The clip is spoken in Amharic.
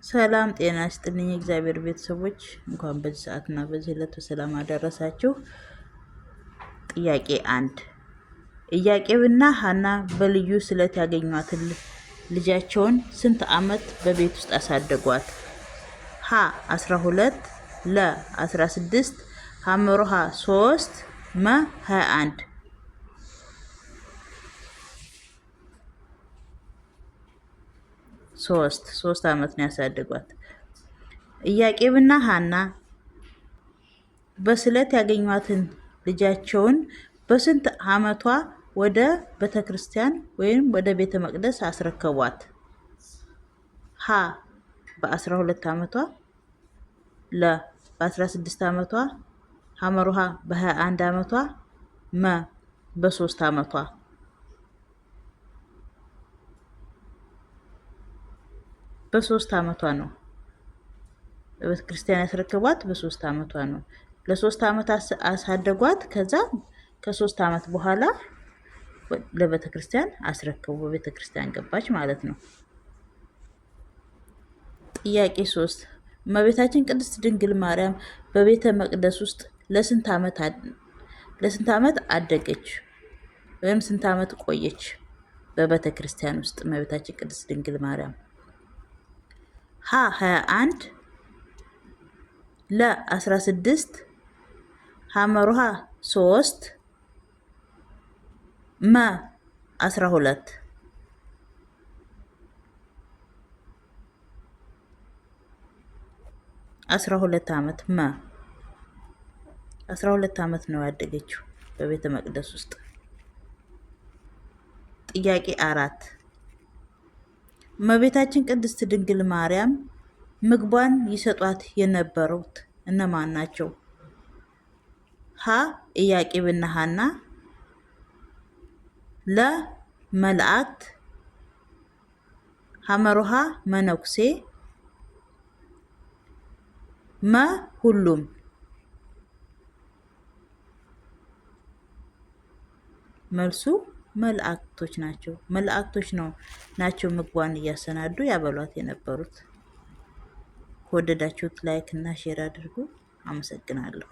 ሰላም ጤና ይስጥልኝ እግዚአብሔር ቤተሰቦች እንኳን በዚህ ሰዓትና በዚህ ዕለት በሰላም አደረሳችሁ። ጥያቄ 1 ኢያቄምና ሐና በልዩ ስለት ያገኟትን ልጃቸውን ስንት ዓመት በቤት ውስጥ አሳደጓት? ሀ 12 ለ 16 ሐመሮሃ 3 መ 21 ሶስት ዓመት ነው ያሳደጓት። ኢያቄምና ሐና በስለት ያገኟትን ልጃቸውን በስንት ዓመቷ ወደ ቤተክርስቲያን ወይም ወደ ቤተ መቅደስ አስረከቧት? ሀ በ12 ዓመቷ ለ በ16 ዓመቷ ሐመሩሃ በ21 ዓመቷ መ በ3 ዓመቷ በ3 ዓመቷ ነው በቤተ ክርስቲያን ያስረከቧት። በ3 ዓመቷ ነው። ለ3 ዓመት አሳደጓት። ከዛ ከ3 ዓመት በኋላ ለቤተ ክርስቲያን አስረከቡ። በቤተ ክርስቲያን ገባች ማለት ነው። ጥያቄ 3 እመቤታችን ቅድስት ድንግል ማርያም በቤተ መቅደስ ውስጥ ለስንት ዓመት አደገች ወይም ስንት ዓመት ቆየች? በቤተ ክርስቲያን ውስጥ እመቤታችን ቅድስት ድንግል ማርያም ሀ 21 ለ 16 ሐመሩሃ 3 መ 12 12 ዓመት መ 12 ዓመት ነው ያደገችው በቤተ መቅደስ ውስጥ። ጥያቄ 4 እመቤታችን ቅድስት ድንግል ማርያም ምግቧን ይሰጧት የነበሩት እነማን ናቸው? ሀ ኢያቄምና ሐና ለ መላእክት ሐመሩሃ መነኩሴ መ ሁሉም። መልሱ መላእክቶች ናቸው። መላእክቶች ናቸው ምግቧን እያሰናዱ ያበሏት የነበሩት። ከወደዳችሁት ላይክ እና ሼር አድርጉ። አመሰግናለሁ።